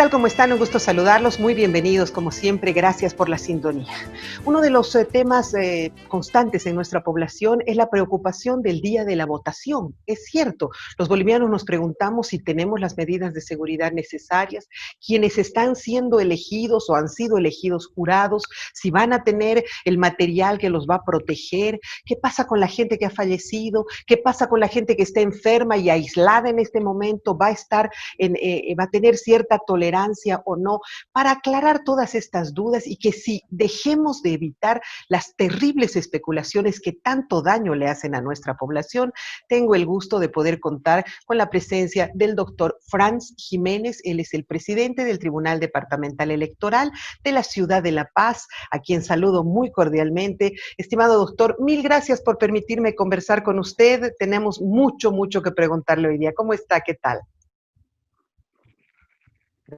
tal? ¿Cómo están? Un gusto saludarlos. Muy bienvenidos, como siempre. Gracias por la sintonía. Uno de los temas constantes en nuestra población es la preocupación del día de la votación. Es cierto, los bolivianos nos preguntamos si tenemos las medidas de seguridad necesarias, quienes están siendo elegidos o han sido elegidos jurados, si van a tener el material que los va a proteger, qué pasa con la gente que ha fallecido, qué pasa con la gente que está enferma y aislada en este momento, va a tener cierta tolerancia o no, para aclarar todas estas dudas y que si dejemos de evitar las terribles especulaciones que tanto daño le hacen a nuestra población, tengo el gusto de poder contar con la presencia del doctor Franz Jiménez. Él es el presidente del Tribunal Departamental Electoral de la Ciudad de La Paz, a quien saludo muy cordialmente. Estimado doctor, mil gracias por permitirme conversar con usted. Tenemos mucho que preguntarle hoy día. ¿Cómo está? ¿Qué tal?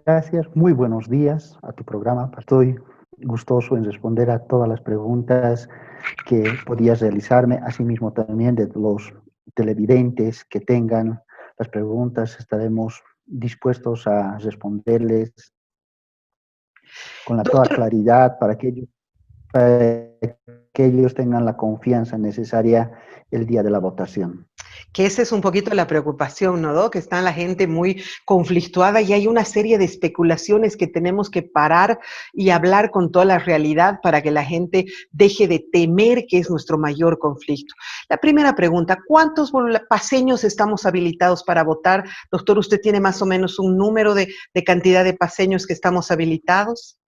Gracias, muy buenos días a tu programa. Estoy gustoso en responder a todas las preguntas que podías realizarme, asimismo también de los televidentes que tengan las preguntas, estaremos dispuestos a responderles con toda Doctor, claridad para que ellos tengan la confianza necesaria el día de la votación. que esa es un poquito la preocupación, ¿no? Que está la gente muy conflictuada y hay una serie de especulaciones que tenemos que parar y hablar con toda la realidad para que la gente deje de temer, que es nuestro mayor conflicto. La primera pregunta, ¿cuántos paseños estamos habilitados para votar? Doctor, ¿usted tiene más o menos un número de cantidad de paseños que estamos habilitados?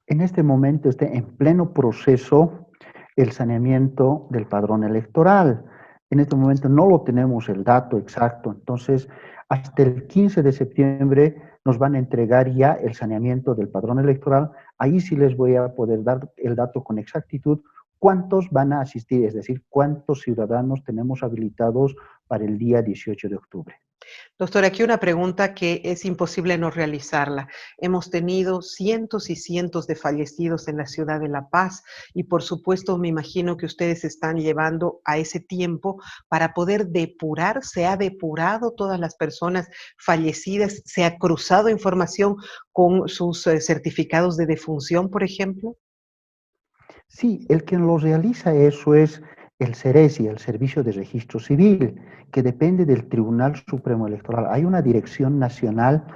En este momento está en pleno proceso el saneamiento del padrón electoral. En este momento no lo tenemos el dato exacto, entonces hasta el 15 de septiembre nos van a entregar ya el saneamiento del padrón electoral. Ahí sí les voy a poder dar el dato con exactitud, cuántos van a asistir, es decir, cuántos ciudadanos tenemos habilitados para el día 18 de octubre. Doctor, aquí una pregunta que es imposible no realizarla. Hemos tenido cientos y cientos de fallecidos en la ciudad de La Paz y por supuesto me imagino que ustedes están llevando a ese tiempo para poder depurar. ¿Se ha depurado todas las personas fallecidas? ¿Se ha cruzado información con sus certificados de defunción, por ejemplo? Sí, el que lo realiza eso es el CERESI, el Servicio de Registro Civil, que depende del Tribunal Supremo Electoral. Hay una dirección nacional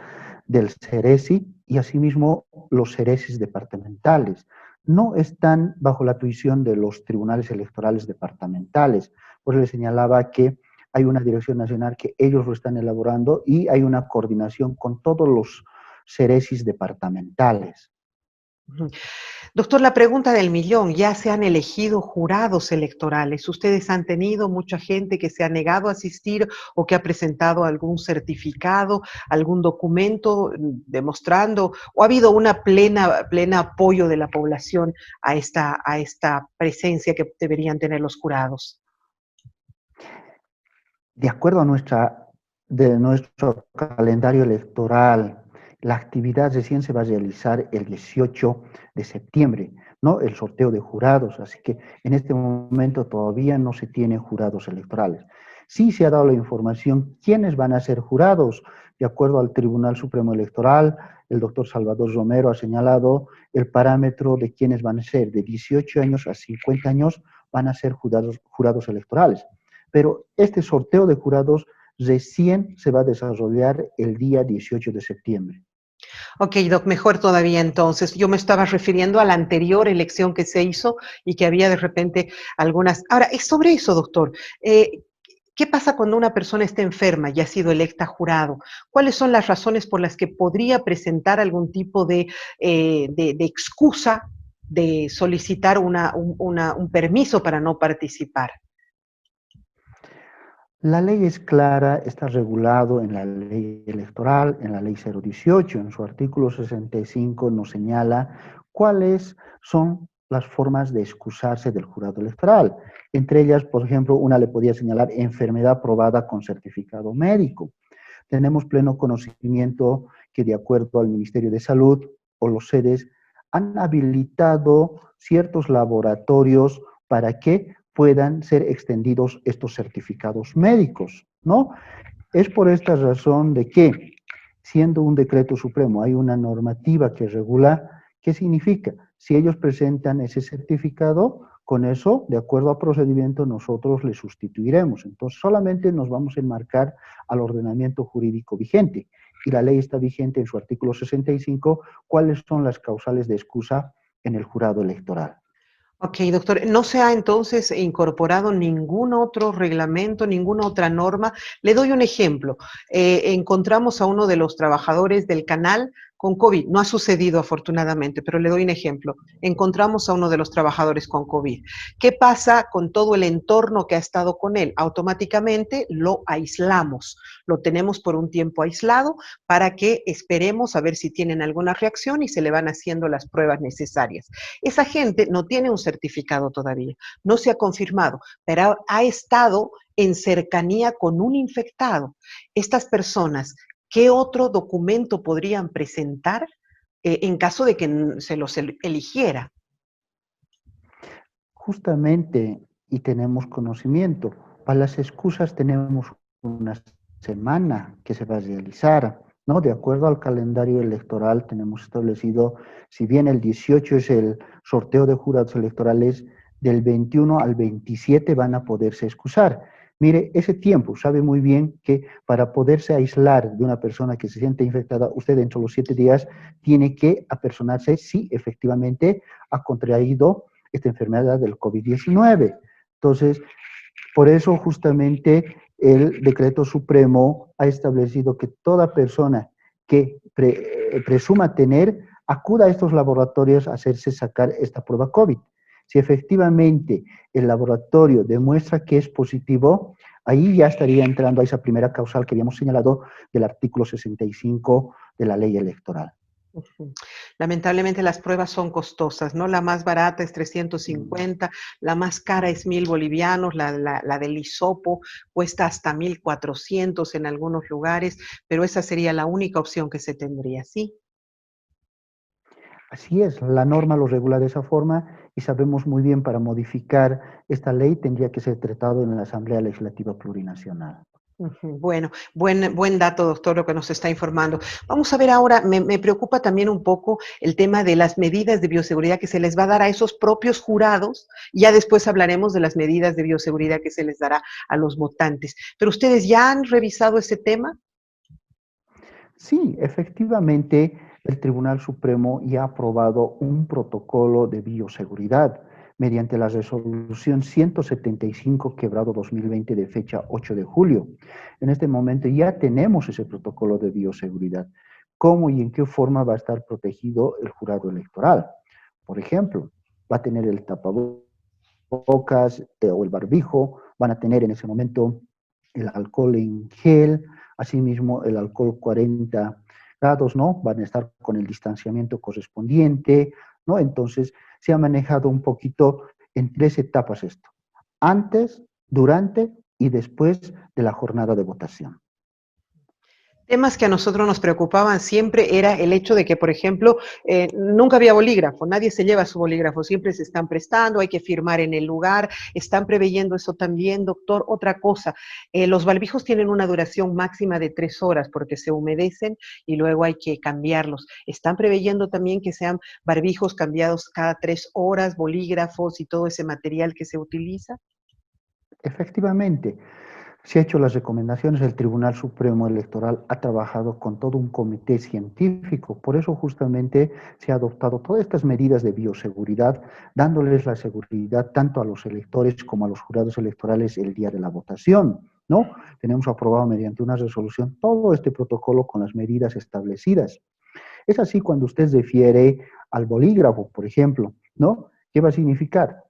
del CERESI y asimismo los CERESIs departamentales. No están bajo la tuición de los tribunales electorales departamentales. Por eso les señalaba que hay una dirección nacional que ellos lo están elaborando y hay una coordinación con todos los CERESIs departamentales. Doctor, la pregunta del millón, ¿ya se han elegido jurados electorales? ¿Ustedes han tenido mucha gente que se ha negado a asistir o que ha presentado algún certificado, algún documento demostrando, o ha habido una plena apoyo de la población a esta presencia que deberían tener los jurados? De acuerdo a nuestro calendario electoral, la actividad recién se va a realizar el 18 de septiembre, ¿no? El sorteo de jurados, así que en este momento todavía no se tienen jurados electorales. Sí se ha dado la información quiénes van a ser jurados. De acuerdo al Tribunal Supremo Electoral, el doctor Salvador Romero ha señalado el parámetro de quiénes van a ser de 18 años a 50 años van a ser jurados electorales. Pero este sorteo de jurados recién se va a desarrollar el día 18 de septiembre. Ok, Doc, mejor todavía entonces. Yo me estaba refiriendo a la anterior elección que se hizo y que había de repente algunas. Ahora, es sobre eso, doctor. ¿Qué pasa cuando una persona está enferma y ha sido electa jurado? ¿Cuáles son las razones por las que podría presentar algún tipo de excusa de solicitar un permiso para no participar? La ley es clara, está regulado en la ley electoral, en la ley 018, en su artículo 65 nos señala cuáles son las formas de excusarse del jurado electoral. Entre ellas, por ejemplo, una le podía señalar enfermedad probada con certificado médico. Tenemos pleno conocimiento que de acuerdo al Ministerio de Salud o los sedes han habilitado ciertos laboratorios para que puedan ser extendidos estos certificados médicos, ¿no? Es por esta razón de que siendo un decreto supremo, hay una normativa que regula. ¿Qué significa? Si ellos presentan ese certificado, con eso, de acuerdo a procedimiento, nosotros le sustituiremos. Entonces, solamente nos vamos a enmarcar al ordenamiento jurídico vigente. Y la ley está vigente en su artículo 65, cuáles son las causales de excusa en el jurado electoral. Ok, doctor, ¿no se ha entonces incorporado ningún otro reglamento, ninguna otra norma? Le doy un ejemplo. Encontramos a uno de los trabajadores del canal con COVID. No ha sucedido afortunadamente, pero le doy un ejemplo. Encontramos a uno de los trabajadores con COVID. ¿Qué pasa con todo el entorno que ha estado con él? Automáticamente lo aislamos. Lo tenemos por un tiempo aislado para que esperemos a ver si tienen alguna reacción y se le van haciendo las pruebas necesarias. Esa gente no tiene un certificado todavía, no se ha confirmado, pero ha estado en cercanía con un infectado. Estas personas, ¿qué otro documento podrían presentar en caso de que se los eligiera? Justamente, y tenemos conocimiento, para las excusas tenemos una semana que se va a realizar, ¿no? De acuerdo al calendario electoral tenemos establecido, si bien el 18 es el sorteo de jurados electorales, del 21 al 27 van a poderse excusar. Mire, ese tiempo, sabe muy bien que para poderse aislar de una persona que se siente infectada, usted dentro de los 7 días tiene que apersonarse si efectivamente ha contraído esta enfermedad del COVID-19. Entonces, por eso justamente el decreto supremo ha establecido que toda persona que presuma tener, acuda a estos laboratorios a hacerse sacar esta prueba COVID. Si efectivamente el laboratorio demuestra que es positivo, ahí ya estaría entrando a esa primera causal que habíamos señalado del artículo 65 de la ley electoral. Lamentablemente las pruebas son costosas, ¿no? La más barata es 350, la más cara es 1.000 bolivianos, la del hisopo cuesta hasta 1.400 en algunos lugares, pero esa sería la única opción que se tendría, ¿sí? Así es, la norma lo regula de esa forma y sabemos muy bien para modificar esta ley tendría que ser tratado en la Asamblea Legislativa Plurinacional. Bueno, buen dato, doctor, lo que nos está informando. Vamos a ver ahora, me preocupa también un poco el tema de las medidas de bioseguridad que se les va a dar a esos propios jurados. Ya después hablaremos de las medidas de bioseguridad que se les dará a los votantes. Pero ustedes ya han revisado ese tema. Sí, efectivamente, el Tribunal Supremo ya ha aprobado un protocolo de bioseguridad mediante la resolución 175/2020 de fecha 8 de julio. En este momento ya tenemos ese protocolo de bioseguridad. ¿Cómo y en qué forma va a estar protegido el jurado electoral? Por ejemplo, va a tener el tapabocas o el barbijo, van a tener en ese momento el alcohol en gel, asimismo el alcohol 40 grados, ¿no? Van a estar con el distanciamiento correspondiente, ¿no? Entonces, se ha manejado un poquito en 3 etapas esto, antes, durante y después de la jornada de votación. Temas que a nosotros nos preocupaban siempre era el hecho de que, por ejemplo, nunca había bolígrafo, nadie se lleva su bolígrafo, siempre se están prestando, hay que firmar en el lugar, están preveyendo eso también, doctor. Otra cosa, los barbijos tienen una duración máxima de 3 horas porque se humedecen y luego hay que cambiarlos. ¿Están preveyendo también que sean barbijos cambiados cada 3 horas, bolígrafos y todo ese material que se utiliza? Efectivamente, se ha hecho las recomendaciones, el Tribunal Supremo Electoral ha trabajado con todo un comité científico, por eso justamente se ha adoptado todas estas medidas de bioseguridad, dándoles la seguridad tanto a los electores como a los jurados electorales el día de la votación, ¿no? Tenemos aprobado mediante una resolución todo este protocolo con las medidas establecidas. Es así cuando usted refiere al bolígrafo, por ejemplo, ¿no? ¿Qué va a significar?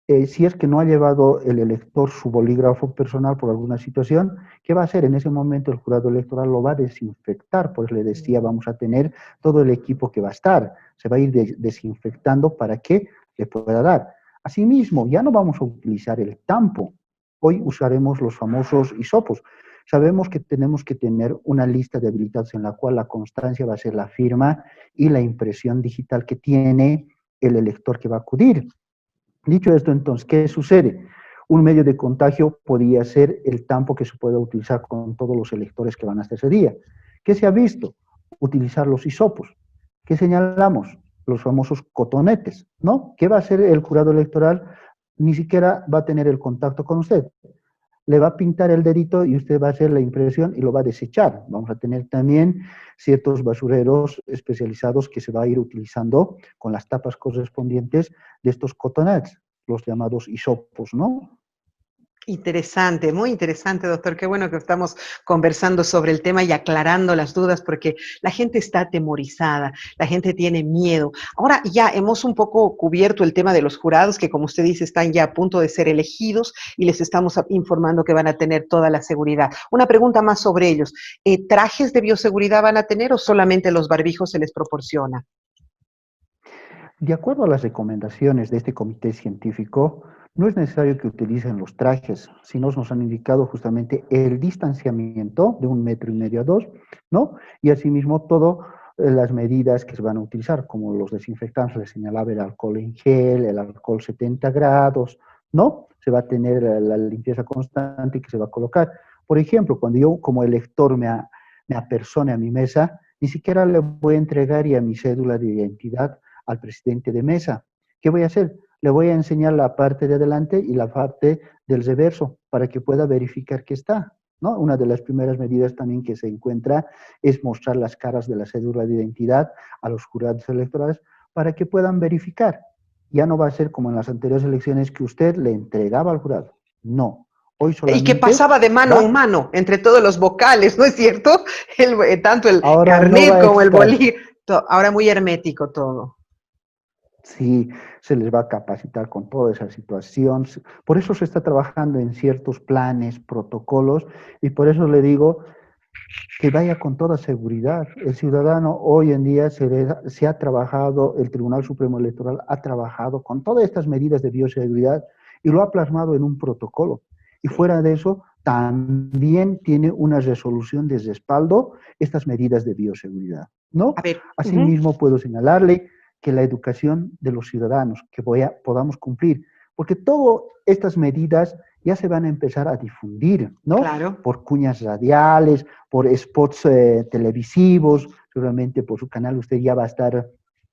Si es que no ha llevado el elector su bolígrafo personal por alguna situación, ¿qué va a hacer? En ese momento el jurado electoral lo va a desinfectar, pues le decía, vamos a tener todo el equipo que va a estar, se va a ir desinfectando para que le pueda dar. Asimismo, ya no vamos a utilizar el tampo, hoy usaremos los famosos hisopos. Sabemos que tenemos que tener una lista de habilitados en la cual la constancia va a ser la firma y la impresión digital que tiene el elector que va a acudir. Dicho esto, entonces, ¿qué sucede? Un medio de contagio podría ser el tampo que se pueda utilizar con todos los electores que van hasta ese día. ¿Qué se ha visto? Utilizar los hisopos. ¿Qué señalamos? Los famosos cotonetes, ¿no? ¿Qué va a hacer el jurado electoral? Ni siquiera va a tener el contacto con usted. Le va a pintar el dedito y usted va a hacer la impresión y lo va a desechar. Vamos a tener también ciertos basureros especializados que se va a ir utilizando con las tapas correspondientes de estos cotonets, los llamados hisopos, ¿no? Interesante, muy interesante, doctor. Qué bueno que estamos conversando sobre el tema y aclarando las dudas porque la gente está atemorizada, la gente tiene miedo. Ahora ya hemos un poco cubierto el tema de los jurados que, como usted dice, están ya a punto de ser elegidos y les estamos informando que van a tener toda la seguridad. Una pregunta más sobre ellos. ¿Trajes de bioseguridad van a tener o solamente los barbijos se les proporciona? De acuerdo a las recomendaciones de este comité científico, no es necesario que utilicen los trajes, sino nos han indicado justamente el distanciamiento de 1,5 metros a 2, ¿no? Y asimismo todo las medidas que se van a utilizar, como los desinfectantes, les señalaba el alcohol en gel, el alcohol 70 grados, ¿no? Se va a tener la limpieza constante que se va a colocar. Por ejemplo, cuando yo como elector me apersone a mi mesa, ni siquiera le voy a entregar ya mi cédula de identidad al presidente de mesa. ¿Qué voy a hacer? Le voy a enseñar la parte de adelante y la parte del reverso para que pueda verificar que está, ¿no? Una de las primeras medidas también que se encuentra es mostrar las caras de la cédula de identidad a los jurados electorales para que puedan verificar. Ya no va a ser como en las anteriores elecciones que usted le entregaba al jurado. No. Hoy Y que solamente pasaba de mano en va, mano entre todos los vocales, ¿no es cierto? Tanto el ahora no va carnet a como el estar. bolígrafo, ahora muy hermético todo. Sí, se les va a capacitar con toda esa situación. Por eso se está trabajando en ciertos planes, protocolos, y por eso le digo que vaya con toda seguridad. El ciudadano hoy en día se ha trabajado, el Tribunal Supremo Electoral ha trabajado con todas estas medidas de bioseguridad y lo ha plasmado en un protocolo. Y Sí. fuera de eso, también tiene una resolución de respaldo estas medidas de bioseguridad, A ¿no? ver, Asimismo, puedo señalarle que la educación de los ciudadanos, que podamos cumplir, porque todas estas medidas ya se van a empezar a difundir, ¿no? claro. Por cuñas radiales, por spots televisivos, seguramente por su canal usted ya va a estar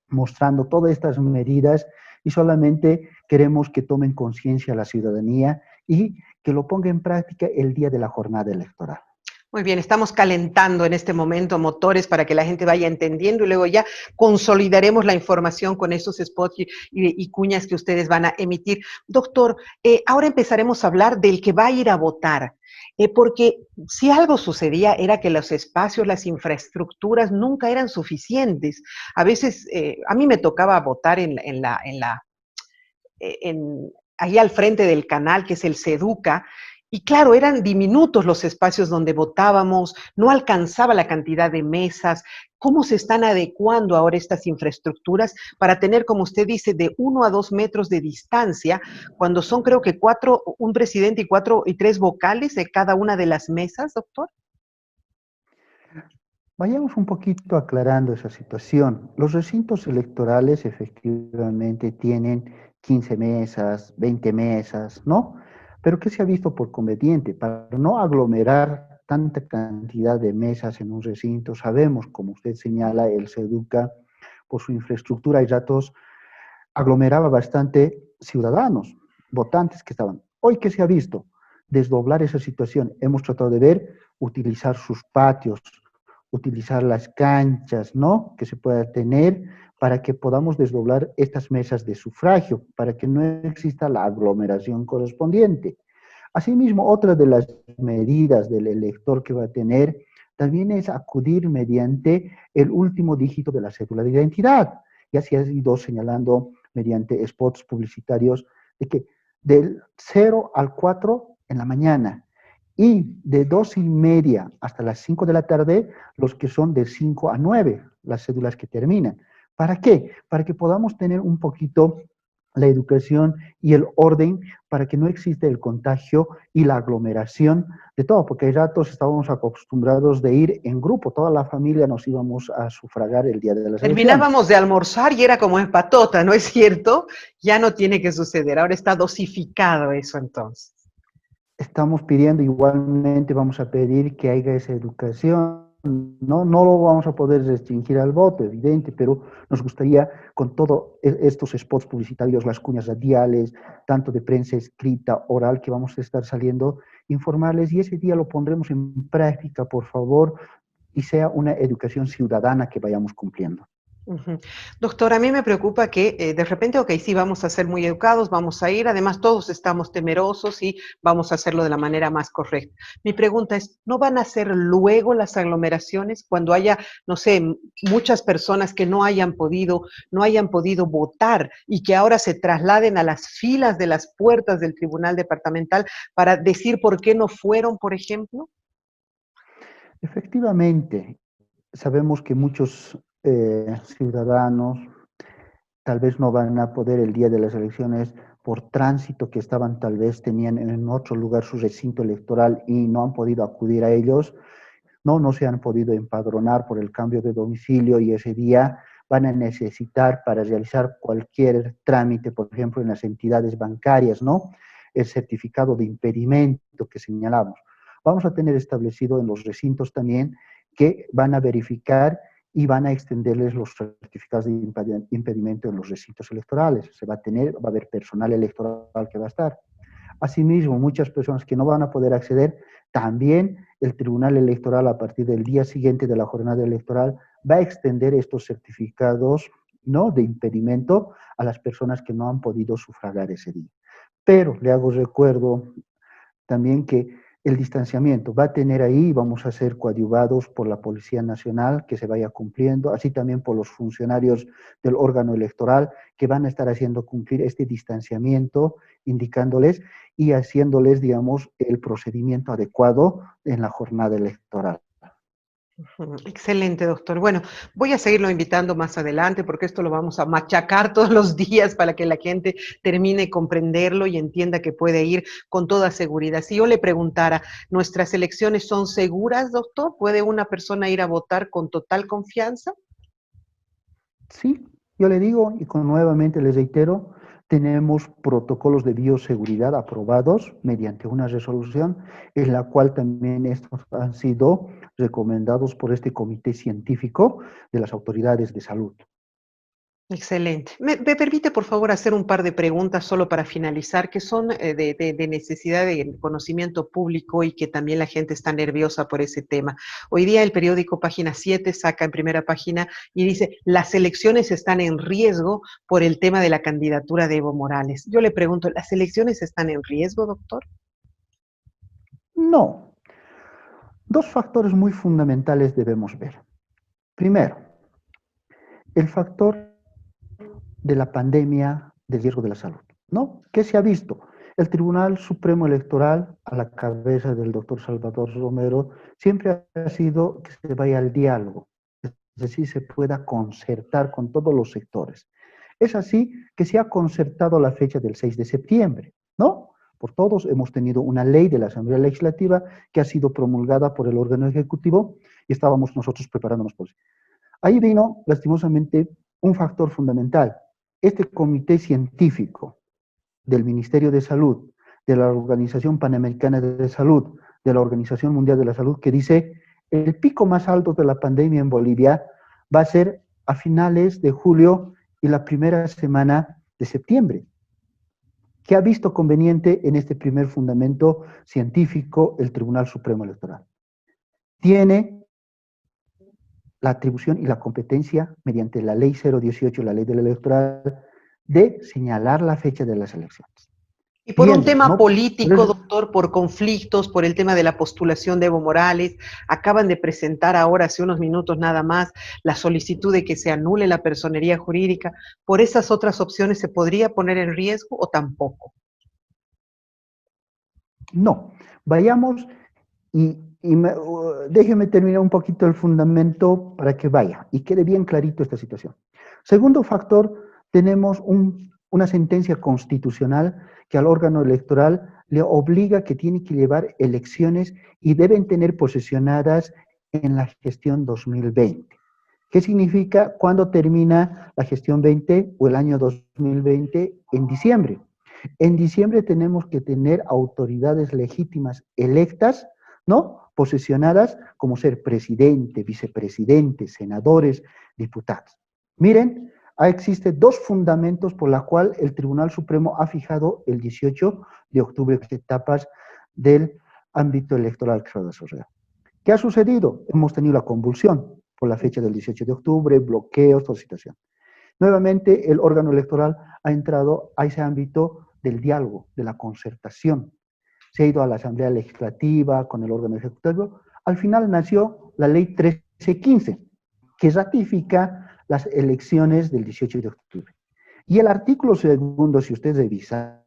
mostrando todas estas medidas y solamente queremos que tomen conciencia la ciudadanía y que lo ponga en práctica el día de la jornada electoral. Muy bien, estamos calentando en este momento motores para que la gente vaya entendiendo y luego ya consolidaremos la información con esos spots y cuñas que ustedes van a emitir. Doctor, ahora empezaremos a hablar del que va a ir a votar, porque si algo sucedía era que los espacios, las infraestructuras nunca eran suficientes. A veces, a mí me tocaba votar ahí al frente del canal, que es el Seduca, y claro, eran diminutos los espacios donde votábamos, no alcanzaba la cantidad de mesas. ¿Cómo se están adecuando ahora estas infraestructuras para tener, como usted dice, de 1 a 2 metros de distancia, cuando son creo que cuatro, un presidente y cuatro y tres vocales de cada una de las mesas, doctor? Vayamos un poquito aclarando esa situación. Los recintos electorales efectivamente tienen 15 mesas, 20 mesas, ¿no? Pero ¿qué se ha visto por conveniente? Para no aglomerar tanta cantidad de mesas en un recinto, sabemos, como usted señala, el SEDUCA, por su infraestructura y datos, aglomeraba bastante ciudadanos, votantes que estaban. Hoy, ¿qué se ha visto? Desdoblar esa situación. Hemos tratado de ver, utilizar sus patios, utilizar las canchas, ¿no? Que se pueda tener para que podamos desdoblar estas mesas de sufragio, para que no exista la aglomeración correspondiente. Asimismo, otra de las medidas del elector que va a tener también es acudir mediante el último dígito de la cédula de identidad. Ya se ha ido señalando mediante spots publicitarios de que del 0 al 4 en la mañana y de 2:30 hasta las 5 de la tarde, los que son de 5 a 9, las cédulas que terminan. ¿Para qué? Para que podamos tener un poquito la educación y el orden para que no exista el contagio y la aglomeración de todo, porque hay ratos estábamos acostumbrados de ir en grupo, toda la familia nos íbamos a sufragar el día de las elecciones. Terminábamos de almorzar y era como en patota, ¿no es cierto? Ya no tiene que suceder, ahora está dosificado eso entonces. Estamos pidiendo igualmente, vamos a pedir que haya esa educación no lo vamos a poder restringir al voto, evidente, pero nos gustaría con todos estos spots publicitarios, las cuñas radiales, tanto de prensa escrita, oral, que vamos a estar saliendo, informarles y ese día lo pondremos en práctica, por favor, y sea una educación ciudadana que vayamos cumpliendo. Ujú. Doctor, a mí me preocupa que de repente, ok, sí, vamos a ser muy educados, vamos a ir, además todos estamos temerosos y vamos a hacerlo de la manera más correcta. Mi pregunta es, ¿no van a ser luego las aglomeraciones cuando haya, no sé, muchas personas que no hayan podido votar y que ahora se trasladen a las filas de las puertas del Tribunal Departamental para decir por qué no fueron, por ejemplo? Efectivamente, sabemos que muchos ciudadanos tal vez no van a poder el día de las elecciones por tránsito que estaban, tal vez tenían en otro lugar su recinto electoral y no han podido acudir a ellos, no se han podido empadronar por el cambio de domicilio y ese día van a necesitar para realizar cualquier trámite, por ejemplo, en las entidades bancarias, ¿no? El certificado de impedimento que señalamos. Vamos a tener establecido en los recintos también que van a verificar y van a extenderles los certificados de impedimento en los recintos electorales. Va a haber personal electoral que va a estar. Asimismo, muchas personas que no van a poder acceder, también el Tribunal Electoral a partir del día siguiente de la jornada electoral va a extender estos certificados, ¿no?, de impedimento a las personas que no han podido sufragar ese día. Pero le hago recuerdo también que el distanciamiento va a tener ahí, vamos a ser coadyuvados por la Policía Nacional, que se vaya cumpliendo, así también por los funcionarios del órgano electoral, que van a estar haciendo cumplir este distanciamiento, indicándoles y haciéndoles, digamos, el procedimiento adecuado en la jornada electoral. Excelente, doctor. Bueno, voy a seguirlo invitando más adelante porque esto lo vamos a machacar todos los días para que la gente termine de comprenderlo y entienda que puede ir con toda seguridad. Si yo le preguntara, ¿nuestras elecciones son seguras, doctor? ¿Puede una persona ir a votar con total confianza? Sí, yo le digo y nuevamente les reitero, tenemos protocolos de bioseguridad aprobados mediante una resolución en la cual también estos han sido recomendados por este comité científico de las autoridades de salud. Excelente. ¿Me permite, por favor, hacer un par de preguntas solo para finalizar, que son de necesidad de conocimiento público y que también la gente está nerviosa por ese tema? Hoy día el periódico Página 7 saca en primera página y dice, las elecciones están en riesgo por el tema de la candidatura de Evo Morales. Yo le pregunto, ¿las elecciones están en riesgo, doctor? No, dos factores muy fundamentales debemos ver. Primero, el factor de la pandemia de riesgo de la salud, ¿no? ¿Qué se ha visto? El Tribunal Supremo Electoral, a la cabeza del doctor Salvador Romero, siempre ha sido que se vaya al diálogo, es decir, se pueda concertar con todos los sectores. Es así que se ha concertado la fecha del 6 de septiembre, ¿no? Por todos hemos tenido una ley de la Asamblea Legislativa que ha sido promulgada por el órgano ejecutivo y estábamos nosotros preparándonos por eso. Ahí vino, lastimosamente, un factor fundamental. Este comité científico del Ministerio de Salud, de la Organización Panamericana de Salud, de la Organización Mundial de la Salud, que dice el pico más alto de la pandemia en Bolivia va a ser a finales de julio y la primera semana de septiembre. ¿Qué ha visto conveniente en este primer fundamento científico el Tribunal Supremo Electoral? Tiene la atribución y la competencia mediante la Ley 018, la Ley del Electoral, de señalar la fecha de las elecciones. Y Y por un ellos, tema ¿no? político, doctor, por conflictos, por el tema de la postulación de Evo Morales, acaban de presentar ahora, hace unos minutos nada más, la solicitud de que se anule la personería jurídica. ¿Por esas otras opciones se podría poner en riesgo o tampoco? No, vayamos déjeme terminar un poquito el fundamento para que vaya y quede bien clarito esta situación. Segundo factor, tenemos una sentencia constitucional que al órgano electoral le obliga que tiene que llevar elecciones y deben tener posesionadas en la gestión 2020. ¿Qué significa cuando termina la gestión 20 o el año 2020? En diciembre. En diciembre tenemos que tener autoridades legítimas electas, ¿no? posesionadas como ser presidente, vicepresidente, senadores, diputados. Miren, existe dos fundamentos por los cuales el Tribunal Supremo ha fijado el 18 de octubre las etapas del ámbito electoral que se va a desarrollar. ¿Qué ha sucedido? Hemos tenido la convulsión por la fecha del 18 de octubre, bloqueos, toda situación. Nuevamente, el órgano electoral ha entrado a ese ámbito del diálogo, de la concertación. Se ha ido a la Asamblea Legislativa con el órgano ejecutivo. Al final nació la Ley 1315, que ratifica las elecciones del 18 de octubre. Y el artículo segundo, si usted revisa,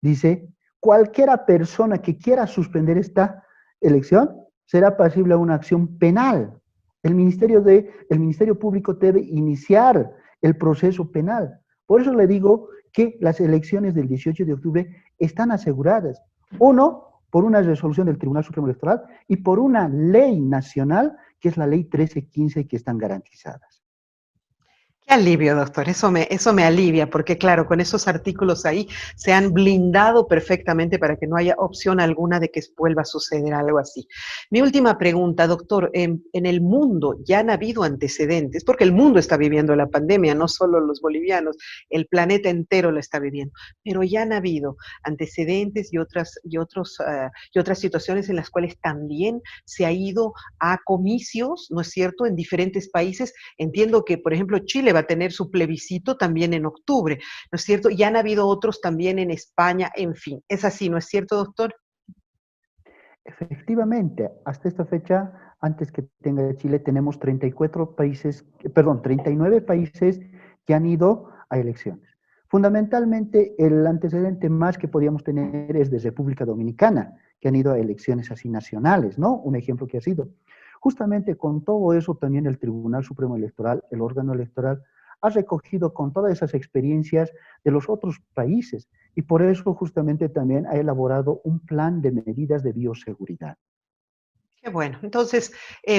dice, cualquiera persona que quiera suspender esta elección será pasible a una acción penal. El Ministerio Público debe iniciar el proceso penal. Por eso le digo que las elecciones del 18 de octubre están aseguradas. Uno, por una resolución del Tribunal Supremo Electoral y por una ley nacional, que es la Ley 1315, que están garantizadas. Qué alivio, doctor, eso me alivia, porque claro, con esos artículos ahí se han blindado perfectamente para que no haya opción alguna de que vuelva a suceder algo así. Mi última pregunta, doctor, en el mundo ya han habido antecedentes, porque el mundo está viviendo la pandemia, no solo los bolivianos, el planeta entero lo está viviendo, pero ya han habido antecedentes y otras situaciones en las cuales también se ha ido a comicios, ¿no es cierto?, en diferentes países. Entiendo que, por ejemplo, Chile va a tener su plebiscito también en octubre, ¿no es cierto? Ya han habido otros también en España, en fin. ¿Es así, no es cierto, doctor? Efectivamente, hasta esta fecha, antes que tenga Chile, tenemos 39 países que han ido a elecciones. Fundamentalmente, el antecedente más que podíamos tener es de República Dominicana, que han ido a elecciones así nacionales, ¿no? Un ejemplo que ha sido. Justamente con todo eso también el Tribunal Supremo Electoral, el órgano electoral, ha recogido con todas esas experiencias de los otros países y por eso justamente también ha elaborado un plan de medidas de bioseguridad. Qué bueno. Entonces,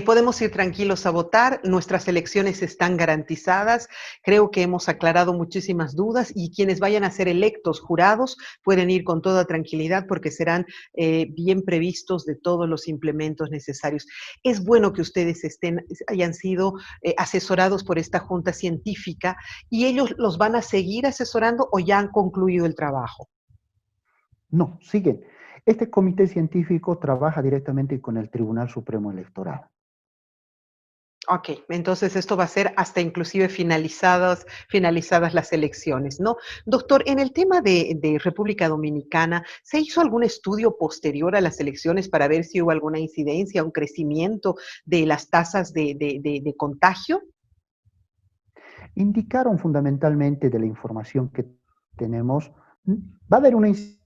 podemos ir tranquilos a votar. Nuestras elecciones están garantizadas. Creo que hemos aclarado muchísimas dudas y quienes vayan a ser electos jurados pueden ir con toda tranquilidad porque serán bien previstos de todos los implementos necesarios. Es bueno que ustedes hayan sido asesorados por esta junta científica y ellos los van a seguir asesorando o ya han concluido el trabajo. No, siguen. Este comité científico trabaja directamente con el Tribunal Supremo Electoral. Ok, entonces esto va a ser hasta inclusive finalizadas las elecciones, ¿no? Doctor, en el tema de República Dominicana, ¿se hizo algún estudio posterior a las elecciones para ver si hubo alguna incidencia, un crecimiento de las tasas de contagio? Indicaron fundamentalmente de la información que tenemos, va a haber una incidencia,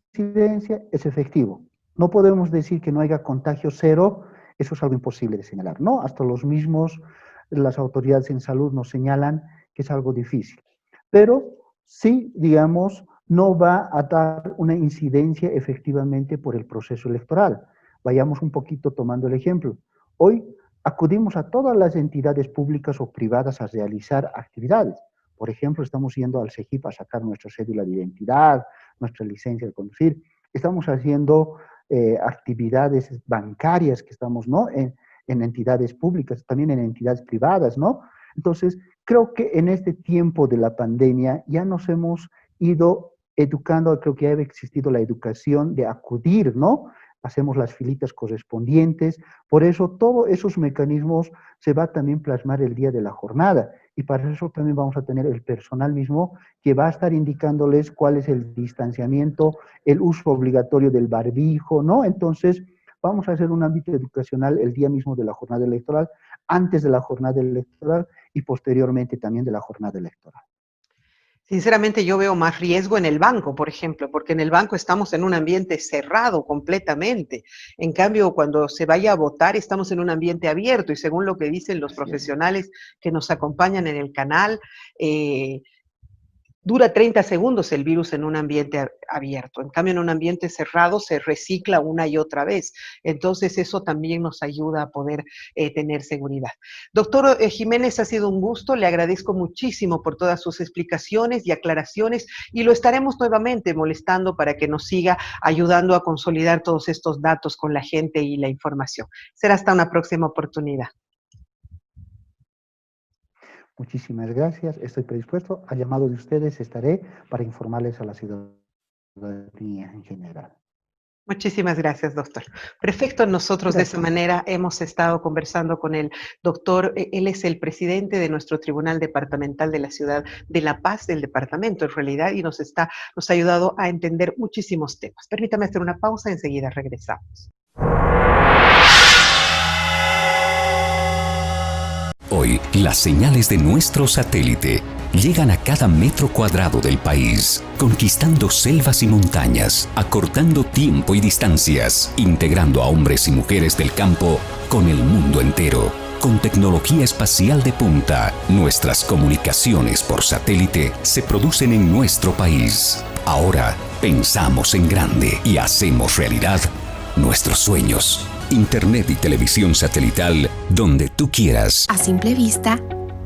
es efectivo. No podemos decir que no haya contagio cero, eso es algo imposible de señalar, ¿no? Hasta las autoridades en salud nos señalan que es algo difícil. Pero sí, digamos, no va a dar una incidencia efectivamente por el proceso electoral. Vayamos un poquito tomando el ejemplo. Hoy acudimos a todas las entidades públicas o privadas a realizar actividades. Por ejemplo, estamos yendo al CEGIP a sacar nuestra cédula de identidad, nuestra licencia de conducir. Estamos haciendo actividades bancarias que estamos, ¿no?, en entidades públicas, también en entidades privadas, ¿no? Entonces, creo que en este tiempo de la pandemia ya nos hemos ido educando, creo que ha existido la educación de acudir, ¿no? Hacemos las filitas correspondientes, por eso todos esos mecanismos se va a también plasmar el día de la jornada y para eso también vamos a tener el personal mismo que va a estar indicándoles cuál es el distanciamiento, el uso obligatorio del barbijo, ¿no? Entonces, vamos a hacer un ámbito educacional el día mismo de la jornada electoral, antes de la jornada electoral y posteriormente también de la jornada electoral. Sinceramente, yo veo más riesgo en el banco, por ejemplo, porque en el banco estamos en un ambiente cerrado completamente. En cambio, cuando se vaya a votar, estamos en un ambiente abierto y según lo que dicen los Así es. profesionales que nos acompañan en el canal, dura 30 segundos el virus en un ambiente abierto. En cambio, en un ambiente cerrado se recicla una y otra vez. Entonces, eso también nos ayuda a poder tener seguridad. Doctor Jiménez, ha sido un gusto. Le agradezco muchísimo por todas sus explicaciones y aclaraciones y lo estaremos nuevamente molestando para que nos siga ayudando a consolidar todos estos datos con la gente y la información. Será hasta una próxima oportunidad. Muchísimas gracias. Estoy predispuesto. Al llamado de ustedes estaré para informarles a la ciudadanía en general. Muchísimas gracias, doctor. Perfecto, nosotros gracias. De esa manera hemos estado conversando con el doctor, él es el presidente de nuestro Tribunal Departamental de la Ciudad de La Paz, del departamento en realidad, y nos ha ayudado a entender muchísimos temas. Permítame hacer una pausa, enseguida regresamos. Hoy, las señales de nuestro satélite llegan a cada metro cuadrado del país, conquistando selvas y montañas, acortando tiempo y distancias, integrando a hombres y mujeres del campo con el mundo entero. Con tecnología espacial de punta, nuestras comunicaciones por satélite se producen en nuestro país. Ahora, pensamos en grande y hacemos realidad nuestros sueños. Internet y televisión satelital donde tú quieras. A simple vista,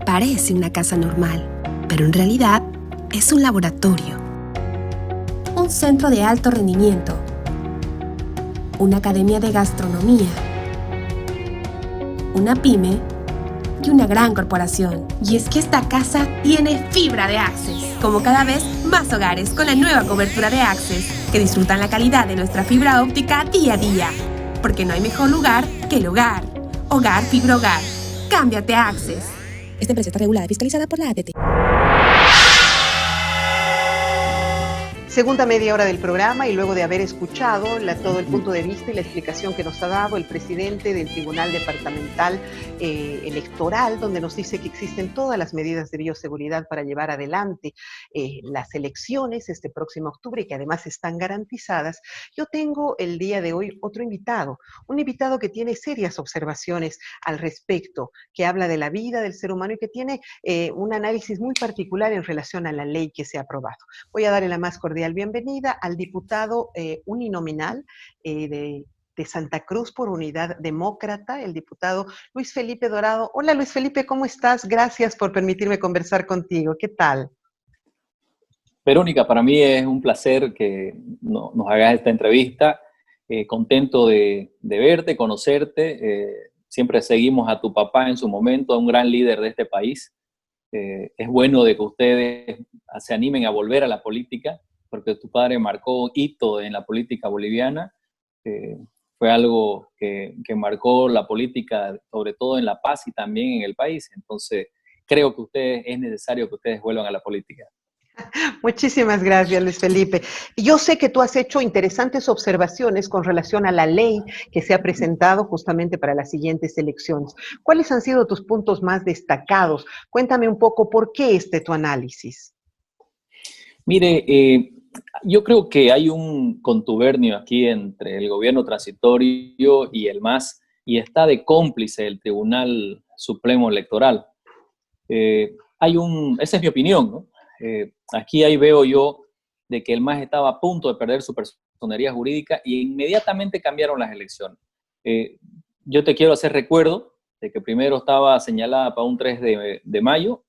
parece una casa normal, pero en realidad es un laboratorio, un centro de alto rendimiento, una academia de gastronomía, una pyme y una gran corporación. Y es que esta casa tiene fibra de Access, como cada vez más hogares con la nueva cobertura de Access, que disfrutan la calidad de nuestra fibra óptica día a día. Porque no hay mejor lugar que el hogar. Hogar Fibra Hogar. Cámbiate a Access. Esta empresa está regulada y fiscalizada por la ATT. Segunda media hora del programa y luego de haber escuchado todo el punto de vista y la explicación que nos ha dado el presidente del Tribunal Departamental Electoral, donde nos dice que existen todas las medidas de bioseguridad para llevar adelante las elecciones este próximo octubre y que además están garantizadas, yo tengo el día de hoy otro invitado, un invitado que tiene serias observaciones al respecto, que habla de la vida del ser humano y que tiene un análisis muy particular en relación a la ley que se ha aprobado. Voy a darle la más cordial bienvenida al diputado uninominal de Santa Cruz por Unidad Demócrata, el diputado Luis Felipe Dorado. Hola Luis Felipe, ¿cómo estás? Gracias por permitirme conversar contigo. ¿Qué tal? Verónica, para mí es un placer que nos hagas esta entrevista. Contento de verte, conocerte. Siempre seguimos a tu papá en su momento, a un gran líder de este país. Es bueno de que ustedes se animen a volver a la política, porque tu padre marcó hito en la política boliviana, fue algo que marcó la política, sobre todo en La Paz y también en el país. Entonces, creo que es necesario que ustedes vuelvan a la política. Muchísimas gracias, Luis Felipe. Yo sé que tú has hecho interesantes observaciones con relación a la ley que se ha presentado justamente para las siguientes elecciones. ¿Cuáles han sido tus puntos más destacados? Cuéntame un poco por qué tu análisis. Mire, yo creo que hay un contubernio aquí entre el gobierno transitorio y el MAS, y está de cómplice el Tribunal Supremo Electoral. Esa es mi opinión, ¿no? Aquí ahí veo yo de que el MAS estaba a punto de perder su personería jurídica y inmediatamente cambiaron las elecciones. Yo te quiero hacer recuerdo de que primero estaba señalada para un 3 de mayo,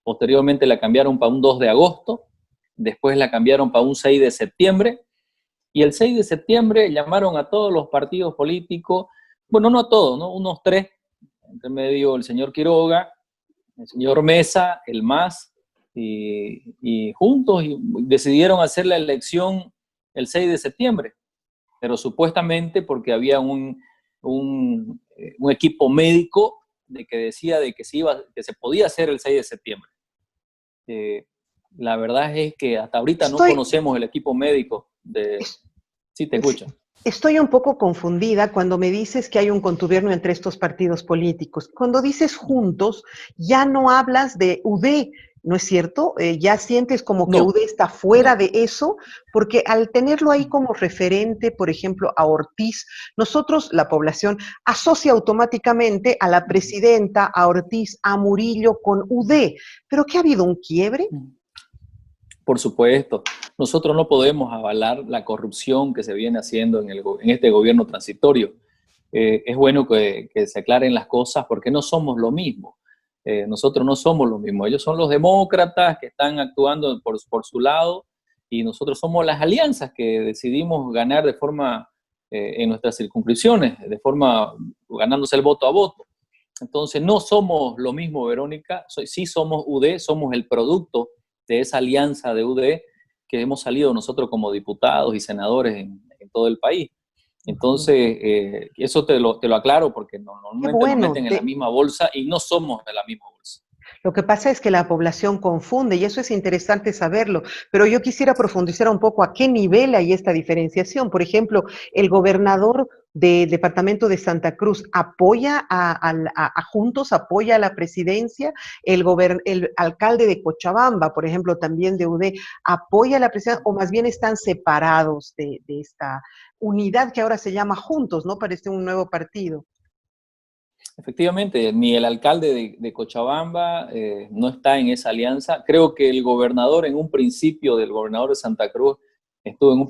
posteriormente la cambiaron para un 2 de agosto, después la cambiaron para un 6 de septiembre, y el 6 de septiembre llamaron a todos los partidos políticos, bueno, no a todos, ¿no? Unos 3, entre medio el señor Quiroga, el señor Mesa, el MAS, y juntos decidieron hacer la elección el 6 de septiembre, pero supuestamente porque había un equipo médico de que decía de que se podía hacer el 6 de septiembre. La verdad es que hasta ahorita no conocemos el equipo médico de... Sí, te escucho. Estoy un poco confundida cuando me dices que hay un contubernio entre estos partidos políticos. Cuando dices juntos, ya no hablas de UD, ¿no es cierto? Ya sientes como que UD está fuera de eso, porque al tenerlo ahí como referente, por ejemplo, a Ortiz, nosotros, la población, asocia automáticamente a la presidenta, a Ortiz, a Murillo con UD. ¿Pero qué ha habido un quiebre? Por supuesto, nosotros no podemos avalar la corrupción que se viene haciendo en este gobierno transitorio. Es bueno que se aclaren las cosas porque no somos lo mismo. Nosotros no somos lo mismo. Ellos son los demócratas que están actuando por su lado y nosotros somos las alianzas que decidimos ganar de forma, en nuestras circunscripciones, de forma ganándose el voto a voto. Entonces no somos lo mismo, Verónica. Sí somos UD, somos el producto de esa alianza de UD que hemos salido nosotros como diputados y senadores en todo el país. Entonces, eso te lo aclaro porque normalmente nos meten en la misma bolsa y no somos de la misma bolsa. Lo que pasa es que la población confunde y eso es interesante saberlo, pero yo quisiera profundizar un poco a qué nivel hay esta diferenciación. Por ejemplo, el gobernador del departamento de Santa Cruz apoya a Juntos, apoya a la presidencia, el alcalde de Cochabamba, por ejemplo, también de UD, apoya a la presidencia, o más bien están separados de esta unidad que ahora se llama Juntos, ¿no? Parece un nuevo partido. Efectivamente, ni el alcalde de Cochabamba no está en esa alianza. Creo que el gobernador, en un principio del gobernador de Santa Cruz,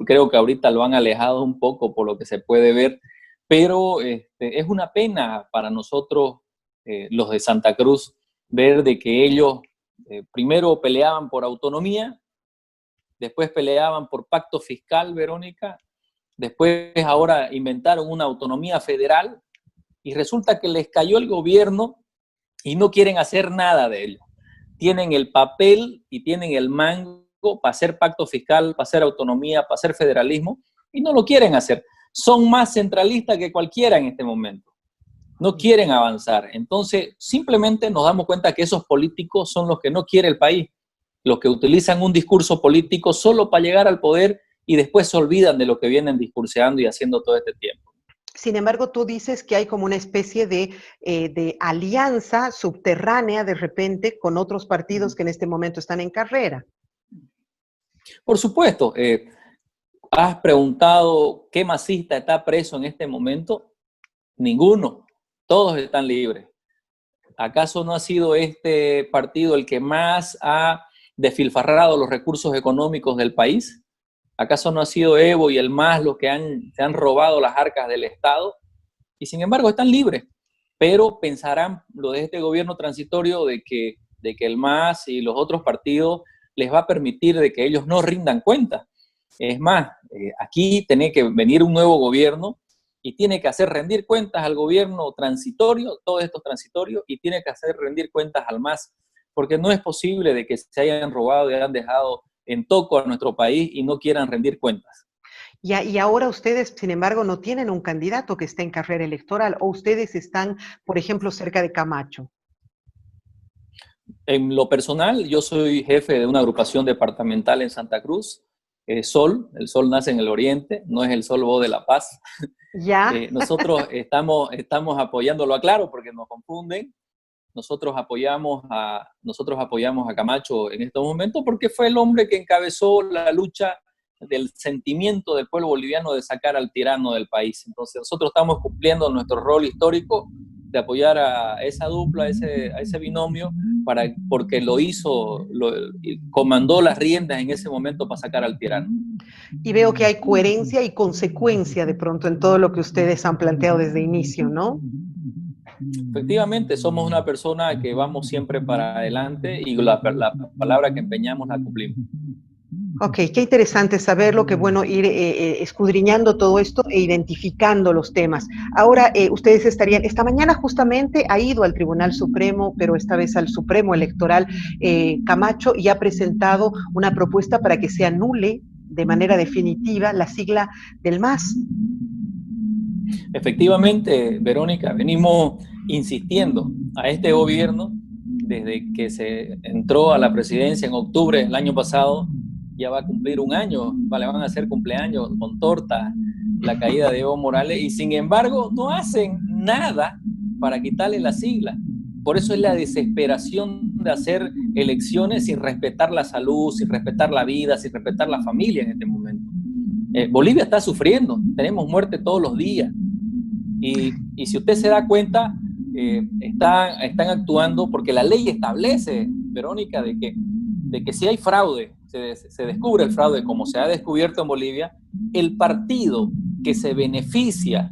creo que ahorita lo han alejado un poco por lo que se puede ver, pero es una pena para nosotros, los de Santa Cruz, ver de que ellos primero peleaban por autonomía, después peleaban por pacto fiscal, Verónica, después ahora inventaron una autonomía federal, y resulta que les cayó el gobierno y no quieren hacer nada de ello. Tienen el papel y tienen el mango para hacer pacto fiscal, para hacer autonomía, para hacer federalismo, y no lo quieren hacer. Son más centralistas que cualquiera en este momento. No quieren avanzar. Entonces, simplemente nos damos cuenta que esos políticos son los que no quiere el país, los que utilizan un discurso político solo para llegar al poder y después se olvidan de lo que vienen discurseando y haciendo todo este tiempo. Sin embargo, tú dices que hay como una especie de alianza subterránea de repente con otros partidos que en este momento están en carrera. Por supuesto. ¿Has preguntado qué masista está preso en este momento? Ninguno. Todos están libres. ¿Acaso no ha sido este partido el que más ha despilfarrado los recursos económicos del país? ¿Acaso no ha sido Evo y el MAS los que se han robado las arcas del Estado? Y sin embargo están libres, pero pensarán lo de este gobierno transitorio de que el MAS y los otros partidos les va a permitir de que ellos no rindan cuentas. Es más, aquí tiene que venir un nuevo gobierno y tiene que hacer rendir cuentas al gobierno transitorio, todos estos transitorios, y tiene que hacer rendir cuentas al MAS, porque no es posible de que se hayan robado y hayan dejado en toco a nuestro país y no quieran rendir cuentas. Y ahora ustedes, sin embargo, no tienen un candidato que esté en carrera electoral, o ustedes están, por ejemplo, cerca de Camacho. En lo personal, yo soy jefe de una agrupación departamental en Santa Cruz, Sol. El Sol nace en el oriente, no es el Sol Bo de La Paz. ¿Ya? Nosotros estamos apoyándolo, aclaro, porque nos confunden. Nosotros apoyamos a Camacho en estos momentos porque fue el hombre que encabezó la lucha del sentimiento del pueblo boliviano de sacar al tirano del país. Entonces nosotros estamos cumpliendo nuestro rol histórico de apoyar a esa dupla, a ese binomio, porque comandó las riendas en ese momento para sacar al tirano. Y veo que hay coherencia y consecuencia de pronto en todo lo que ustedes han planteado desde inicio, ¿no? Efectivamente, somos una persona que vamos siempre para adelante y la palabra que empeñamos la cumplimos. Ok, qué interesante saberlo, qué bueno ir escudriñando todo esto e identificando los temas. Ahora, ustedes esta mañana justamente ha ido al Tribunal Supremo, pero esta vez al Supremo Electoral, Camacho, y ha presentado una propuesta para que se anule de manera definitiva la sigla del MAS. Efectivamente, Verónica, venimos insistiendo a este gobierno desde que se entró a la presidencia en octubre del año pasado. Ya va a cumplir un año, le van a hacer cumpleaños con torta, la caída de Evo Morales, y sin embargo no hacen nada para quitarle la sigla. Por eso es la desesperación de hacer elecciones sin respetar la salud, sin respetar la vida, sin respetar la familia en este momento. Bolivia está sufriendo, tenemos muerte todos los días. Y si usted se da cuenta, están actuando porque la ley establece, Verónica, de que si hay fraude, se descubre el fraude como se ha descubierto en Bolivia, el partido que se beneficia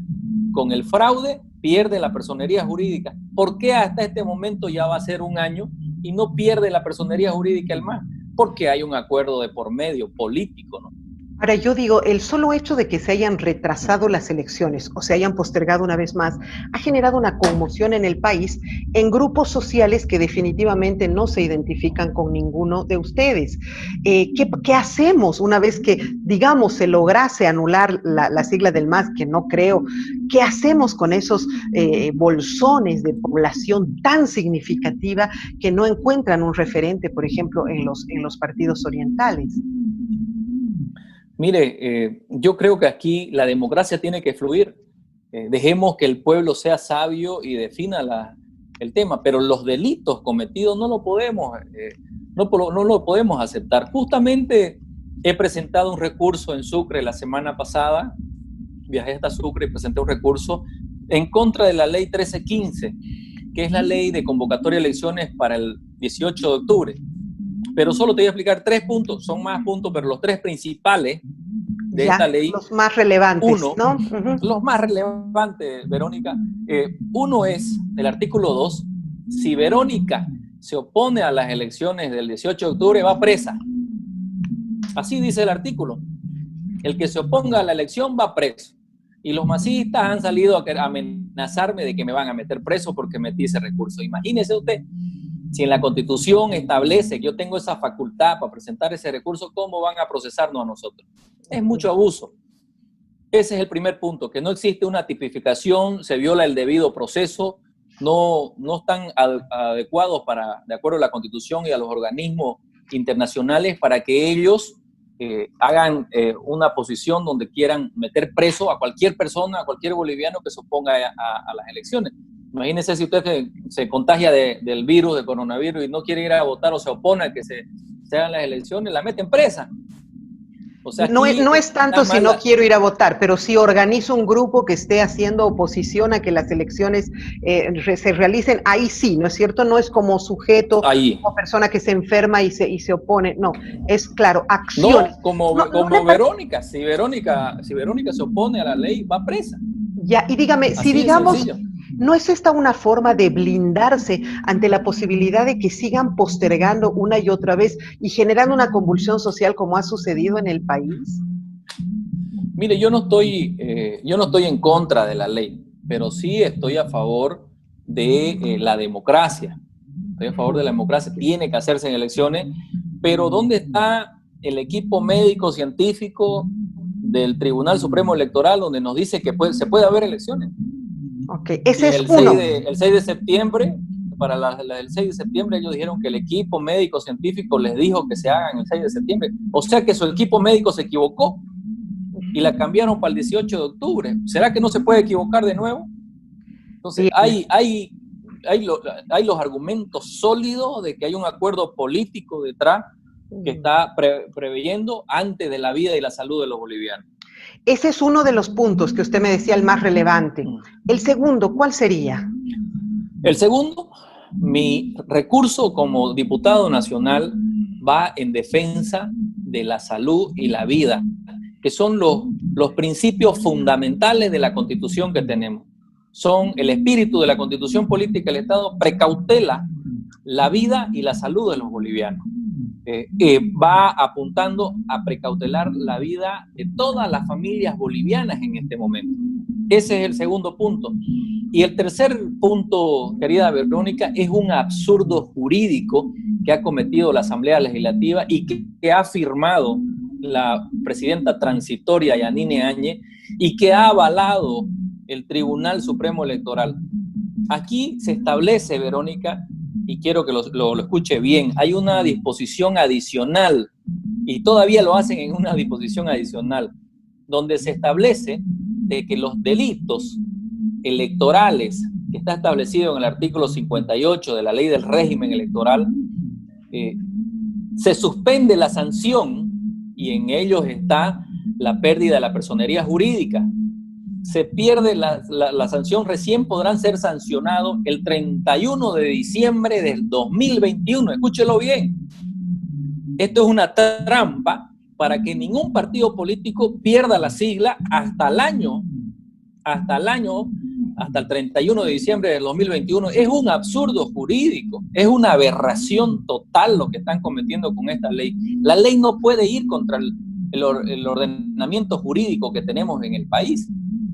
con el fraude pierde la personería jurídica. ¿Por qué hasta este momento ya va a ser un año y no pierde la personería jurídica el MAS? Porque hay un acuerdo de por medio político, ¿no? Ahora, yo digo, el solo hecho de que se hayan retrasado las elecciones o se hayan postergado una vez más ha generado una conmoción en el país en grupos sociales que definitivamente no se identifican con ninguno de ustedes. ¿Qué hacemos una vez que, digamos, se lograse anular la sigla del MAS, que no creo? ¿Qué hacemos con esos bolsones de población tan significativa que no encuentran un referente, por ejemplo, en los partidos orientales? Mire, yo creo que aquí la democracia tiene que fluir. Dejemos que el pueblo sea sabio y defina el tema, pero los delitos cometidos no lo podemos aceptar. Justamente he presentado un recurso en Sucre la semana pasada, viajé hasta Sucre y presenté un recurso en contra de la ley 1315, que es la ley de convocatoria de elecciones para el 18 de octubre. Pero solo te voy a explicar 3 puntos, son más puntos, pero los 3 principales de esta ley. Los más relevantes, uno, ¿no? Los más relevantes, Verónica. Uno es el artículo 2. Si Verónica se opone a las elecciones del 18 de octubre, va presa. Así dice el artículo. El que se oponga a la elección va preso. Y los masistas han salido a amenazarme de que me van a meter preso porque metí ese recurso. Imagínese usted. Si en la Constitución establece que yo tengo esa facultad para presentar ese recurso, ¿cómo van a procesarnos a nosotros? Es mucho abuso. Ese es el primer punto, que no existe una tipificación, se viola el debido proceso, no están adecuados de acuerdo a la Constitución y a los organismos internacionales para que ellos hagan una posición donde quieran meter preso a cualquier persona, a cualquier boliviano que se oponga a las elecciones. Imagínese si usted se contagia del virus, del coronavirus, y no quiere ir a votar o se opone a que se hagan las elecciones, la meten presa. O sea, no es tanto si no quiero ir a votar, pero si organizo un grupo que esté haciendo oposición a que las elecciones se realicen, ahí sí, ¿no es cierto? No es como sujeto, como persona que se enferma y se opone, no, es claro, acciones. No, como Verónica, si Verónica se opone a la ley, va presa. Ya, y dígame, así si digamos... sencillo. ¿No es esta una forma de blindarse ante la posibilidad de que sigan postergando una y otra vez y generando una convulsión social como ha sucedido en el país? Mire, yo no estoy en contra de la ley, pero sí estoy a favor de la democracia. Estoy a favor de la democracia, tiene que hacerse en elecciones, pero ¿dónde está el equipo médico científico del Tribunal Supremo Electoral donde nos dice que se puede haber elecciones? Okay, ese es uno. El 6 de septiembre, para la del 6 de septiembre, ellos dijeron que el equipo médico científico les dijo que se hagan el 6 de septiembre. O sea que su equipo médico se equivocó y la cambiaron para el 18 de octubre. ¿Será que no se puede equivocar de nuevo? Entonces, hay los argumentos sólidos de que hay un acuerdo político detrás que está preveyendo antes de la vida y la salud de los bolivianos. Ese es uno de los puntos que usted me decía, el más relevante. El segundo, ¿cuál sería? El segundo, mi recurso como diputado nacional va en defensa de la salud y la vida, que son los principios fundamentales de la Constitución que tenemos. Son el espíritu de la Constitución Política del Estado, precautela la vida y la salud de los bolivianos. Va apuntando a precautelar la vida de todas las familias bolivianas en este momento. Ese es el segundo punto. Y el tercer punto, querida Verónica, es un absurdo jurídico que ha cometido la Asamblea Legislativa y que ha firmado la presidenta transitoria Yanine Áñez y que ha avalado el Tribunal Supremo Electoral. Aquí se establece, Verónica, y quiero que lo escuche bien, hay una disposición adicional, y todavía lo hacen en una disposición adicional, donde se establece de que los delitos electorales, que está establecido en el artículo 58 de la Ley del Régimen Electoral, se suspende la sanción, y en ellos está la pérdida de la personería jurídica. Se pierde la sanción, recién podrán ser sancionados el 31 de diciembre del 2021. Escúchelo bien. Esto es una trampa para que ningún partido político pierda la sigla hasta el 31 de diciembre del 2021. Es un absurdo jurídico, es una aberración total lo que están cometiendo con esta ley. La ley no puede ir contra el ordenamiento jurídico que tenemos en el país.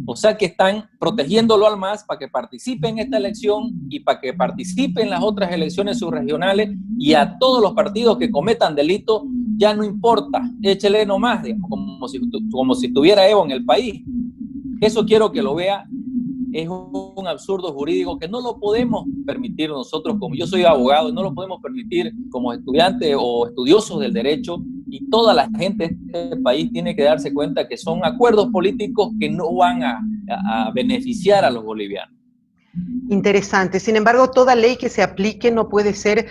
O sea que están protegiéndolo al MAS para que participe en esta elección y para que participe en las otras elecciones subregionales, y a todos los partidos que cometan delitos ya no importa, échele nomás, digamos, como si tuviera Evo en el país. Eso quiero que lo vea. Es un absurdo jurídico que no lo podemos permitir nosotros, como yo soy abogado, no lo podemos permitir como estudiantes o estudiosos del derecho, y toda la gente de este país tiene que darse cuenta que son acuerdos políticos que no van a beneficiar a los bolivianos. Interesante. Sin embargo, toda ley que se aplique no puede ser,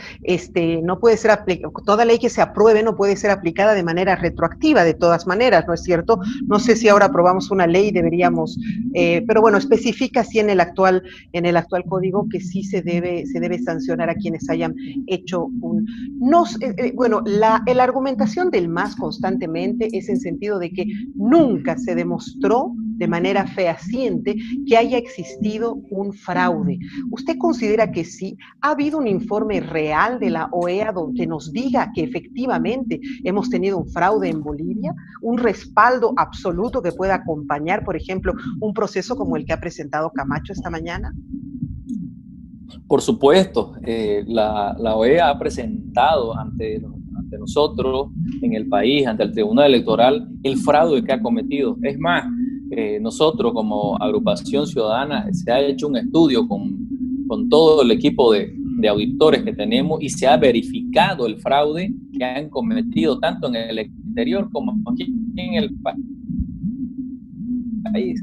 toda ley que se apruebe no puede ser aplicada de manera retroactiva, de todas maneras, ¿no es cierto? No sé si ahora aprobamos una ley, deberíamos, pero bueno, especifica sí en el actual código que sí se debe sancionar a quienes hayan hecho la argumentación del MAS constantemente es en sentido de que nunca se demostró de manera fehaciente que haya existido un fraude. ¿Usted considera que sí? ¿Ha habido un informe real de la OEA que nos diga que efectivamente hemos tenido un fraude en Bolivia? ¿Un respaldo absoluto que pueda acompañar, por ejemplo, un proceso como el que ha presentado Camacho esta mañana? Por supuesto, la OEA ha presentado ante nosotros en el país, ante el Tribunal Electoral, el fraude que ha cometido. Es más, nosotros como agrupación ciudadana se ha hecho un estudio con todo el equipo de auditores que tenemos, y se ha verificado el fraude que han cometido tanto en el exterior como aquí en el país.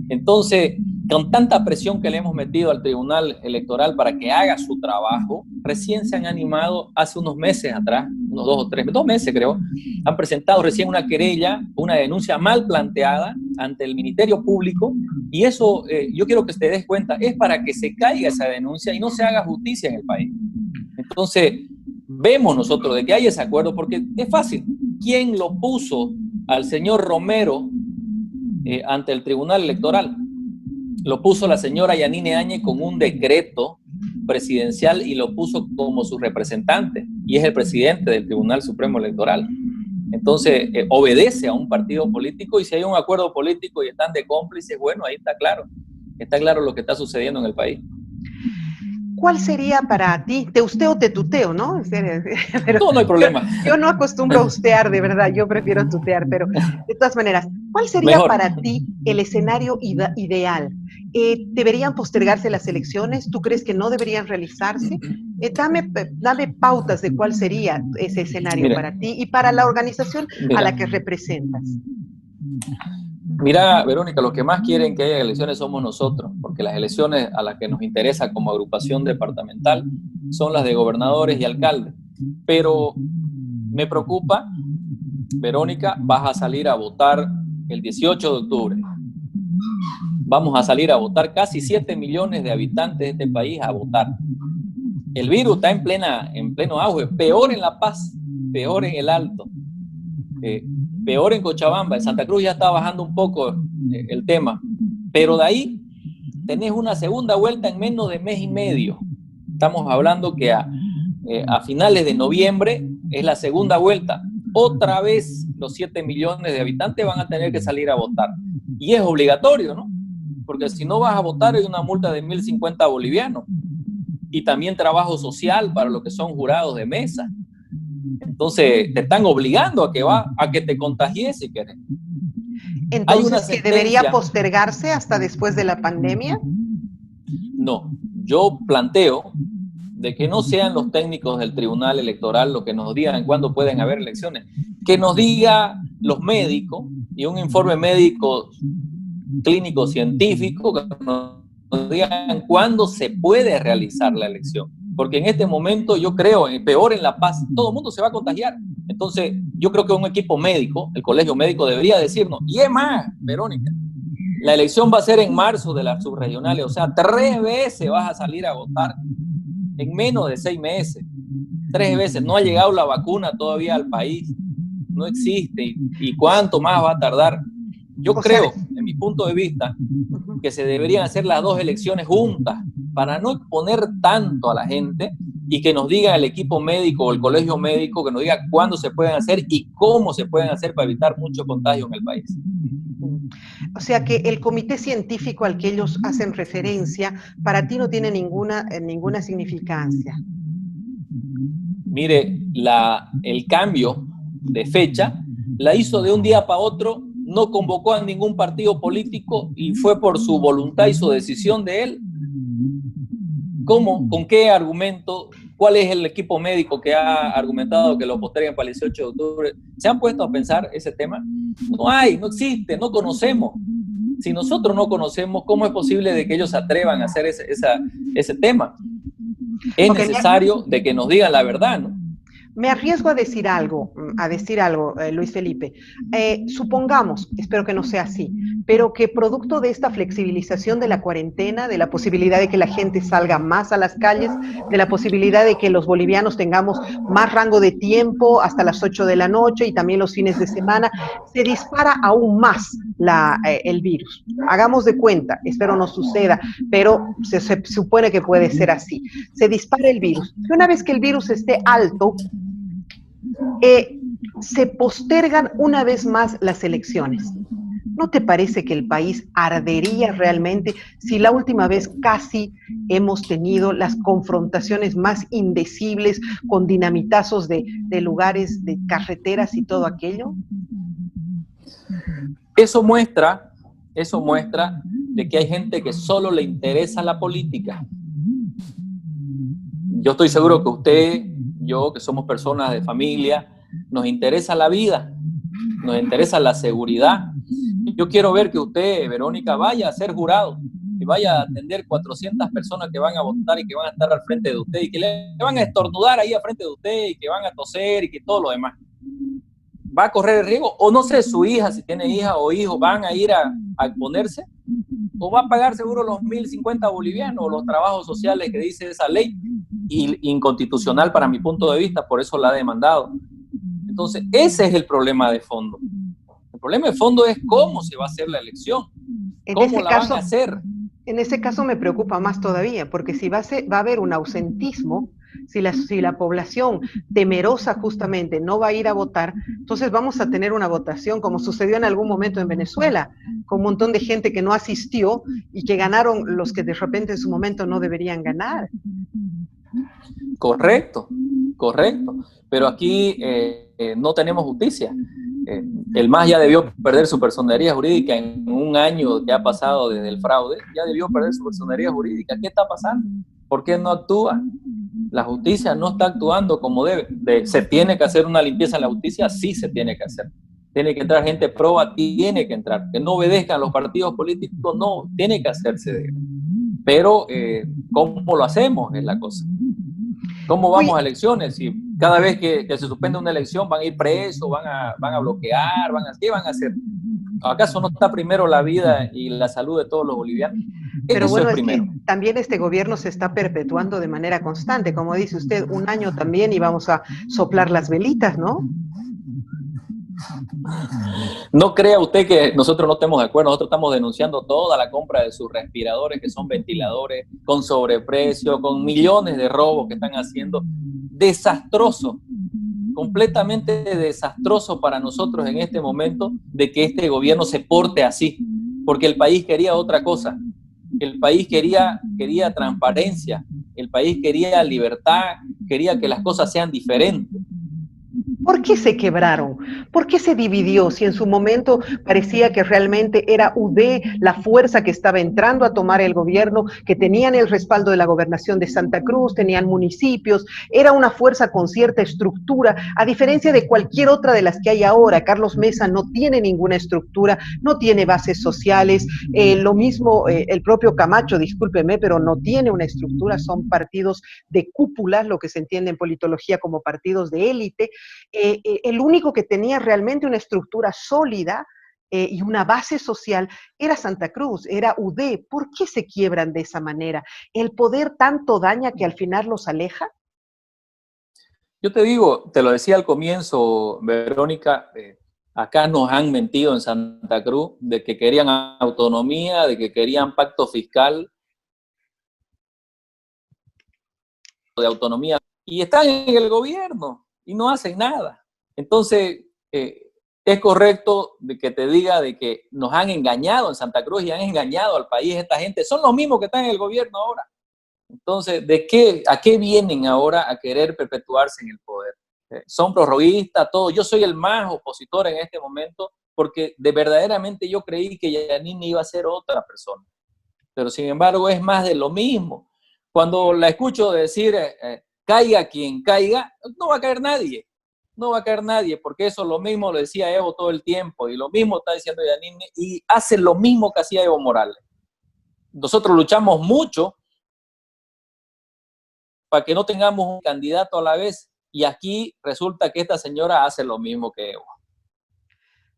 Entonces, con tanta presión que le hemos metido al Tribunal Electoral para que haga su trabajo, recién se han animado hace unos meses atrás, unos 2 meses creo, han presentado recién una querella, una denuncia mal planteada ante el Ministerio Público, y eso yo quiero que te des cuenta, es para que se caiga esa denuncia y no se haga justicia en el país. Entonces, vemos nosotros de que hay ese acuerdo, porque es fácil. ¿Quién lo puso al señor Romero ante el Tribunal Electoral? Lo puso la señora Yanine Áñez con un decreto presidencial y lo puso como su representante, y es el presidente del Tribunal Supremo Electoral. Entonces, obedece a un partido político, y si hay un acuerdo político y están de cómplices, bueno, ahí está claro lo que está sucediendo en el país. ¿Cuál sería para ti, te usteo o te tuteo, no? No hay problema. Yo no acostumbro a ustear, de verdad, yo prefiero tutear, pero de todas maneras, ¿cuál sería Mejor para ti el escenario ideal? ¿Deberían postergarse las elecciones? ¿Tú crees que no deberían realizarse? Dame pautas de cuál sería ese escenario para ti y para la organización a la que representas. Mira, Verónica, los que más quieren que haya elecciones somos nosotros, porque las elecciones a las que nos interesa como agrupación departamental son las de gobernadores y alcaldes. Pero me preocupa, Verónica, vas a salir a votar el 18 de octubre. Vamos a salir a votar, casi 7 millones de habitantes de este país a votar. El virus está en pleno auge, peor en La Paz, peor en el Alto. Peor en Cochabamba. En Santa Cruz ya está bajando un poco el tema, pero de ahí tenés una segunda vuelta en menos de mes y medio. Estamos hablando que a finales de noviembre es la segunda vuelta. Otra vez los 7 millones de habitantes van a tener que salir a votar, y es obligatorio, ¿no? Porque si no vas a votar hay una multa de 1.050 bolivianos, y también trabajo social para los que son jurados de mesa. Entonces, te están obligando a que te contagies si quieres. Entonces, ¿que debería postergarse hasta después de la pandemia? No, yo planteo de que no sean los técnicos del Tribunal Electoral los que nos digan cuándo pueden haber elecciones, que nos diga los médicos, y un informe médico clínico científico que nos digan cuándo se puede realizar la elección. Porque en este momento yo creo, peor en La Paz, todo el mundo se va a contagiar. Entonces, yo creo que un equipo médico, el colegio médico, debería decirnos, y es más, Verónica, la elección va a ser en marzo de las subregionales, o sea, 3 veces vas a salir a votar en menos de 6 meses. 3 veces, no ha llegado la vacuna todavía al país, no existe, y cuánto más va a tardar. Yo creo, en mi punto de vista, que se deberían hacer las 2 elecciones juntas para no exponer tanto a la gente y que nos diga el equipo médico o el colegio médico, que nos diga cuándo se pueden hacer y cómo se pueden hacer para evitar mucho contagio en el país. O sea que el comité científico al que ellos hacen referencia, para ti no tiene ninguna significancia. Mire, el cambio de fecha la hizo de un día para otro, no convocó a ningún partido político y fue por su voluntad y su decisión de él. ¿Cómo? ¿Con qué argumento? ¿Cuál es el equipo médico que ha argumentado que lo posterguen para el 18 de octubre? ¿Se han puesto a pensar ese tema? No hay, no existe, no conocemos. Si nosotros no conocemos, ¿cómo es posible de que ellos se atrevan a hacer ese tema? Es necesario de que nos digan la verdad, ¿no? Me arriesgo a decir algo, Luis Felipe. Supongamos, espero que no sea así, pero que producto de esta flexibilización de la cuarentena, de la posibilidad de que la gente salga más a las calles, de la posibilidad de que los bolivianos tengamos más rango de tiempo hasta las 8 de la noche y también los fines de semana, se dispara aún más el virus. Hagamos de cuenta, espero no suceda, pero se supone que puede ser así. Se dispara el virus. Y una vez que el virus esté alto, se postergan una vez más las elecciones. ¿No te parece que el país ardería realmente si la última vez casi hemos tenido las confrontaciones más indecibles con dinamitazos de lugares, de carreteras y todo aquello? Eso muestra de que hay gente que solo le interesa la política. Yo estoy seguro que usted, yo, que somos personas de familia, nos interesa la vida, nos interesa la seguridad. Yo quiero ver que usted, Verónica, vaya a ser jurado, que vaya a atender 400 personas que van a votar y que van a estar al frente de usted y que le van a estornudar ahí al frente de usted y que van a toser y que todo lo demás. ¿Va a correr el riesgo? O no sé, su hija, si tiene hija o hijo, ¿van a ir a exponerse? ¿O va a pagar seguro los 1.050 bolivianos o los trabajos sociales que dice esa ley? Y inconstitucional para mi punto de vista, por eso la ha demandado. Entonces, ese es el problema de fondo. El problema de fondo es cómo se va a hacer la elección, cómo la van a hacer. En ese caso me preocupa más todavía, porque si va a haber un ausentismo, si la población temerosa justamente no va a ir a votar, entonces vamos a tener una votación como sucedió en algún momento en Venezuela, con un montón de gente que no asistió y que ganaron los que de repente en su momento no deberían ganar. Correcto. Pero aquí no tenemos justicia. El MAS ya debió perder su personería jurídica en un año que ha pasado desde el fraude, ya debió perder su personería jurídica. ¿Qué está pasando? ¿Por qué no actúa? La justicia no está actuando como debe. ¿Se tiene que hacer una limpieza en la justicia? Sí se tiene que hacer. Tiene que entrar gente proba, tiene que entrar. Que no obedezcan los partidos políticos, no, tiene que hacerse. Pero, ¿cómo lo hacemos? Es la cosa. ¿Cómo vamos a elecciones? Si cada vez que se suspende una elección van a ir presos, van a bloquear, ¿qué van a hacer? ¿Acaso no está primero la vida y la salud de todos los bolivianos? Pero bueno, es que también este gobierno se está perpetuando de manera constante, como dice usted, un año también y vamos a soplar las velitas, ¿no? No crea usted que nosotros no estemos de acuerdo, nosotros estamos denunciando toda la compra de sus respiradores, que son ventiladores, con sobreprecio, con millones de robos que están haciendo. Desastroso, completamente desastroso para nosotros en este momento de que este gobierno se porte así, porque el país quería otra cosa. El país quería transparencia, el país quería libertad, quería que las cosas sean diferentes. ¿Por qué se quebraron? ¿Por qué se dividió? Si en su momento parecía que realmente era UD la fuerza que estaba entrando a tomar el gobierno, que tenían el respaldo de la gobernación de Santa Cruz, tenían municipios, era una fuerza con cierta estructura, a diferencia de cualquier otra de las que hay ahora. Carlos Mesa no tiene ninguna estructura, no tiene bases sociales, lo mismo el propio Camacho, discúlpeme, pero no tiene una estructura, son partidos de cúpula, lo que se entiende en politología como partidos de élite. El único que tenía realmente una estructura sólida y una base social era Santa Cruz, era UD. ¿Por qué se quiebran de esa manera? ¿El poder tanto daña que al final los aleja? Yo te digo, te lo decía al comienzo, Verónica, acá nos han mentido en Santa Cruz de que querían autonomía, de que querían pacto fiscal, de autonomía, y están en el gobierno y no hacen nada. Entonces, es correcto de que te diga de que nos han engañado en Santa Cruz y han engañado al país. Esta gente son los mismos que están en el gobierno ahora. Entonces, ¿a qué vienen ahora a querer perpetuarse en el poder? Son prorroguistas, todo. Yo soy el más opositor en este momento porque verdaderamente yo creí que Yanine iba a ser otra persona. Pero sin embargo es más de lo mismo. Cuando la escucho decir caiga quien caiga, no va a caer nadie. No va a caer nadie, porque eso lo mismo lo decía Evo todo el tiempo y lo mismo está diciendo Yanine y hace lo mismo que hacía Evo Morales. Nosotros luchamos mucho para que no tengamos un candidato a la vez y aquí resulta que esta señora hace lo mismo que Evo.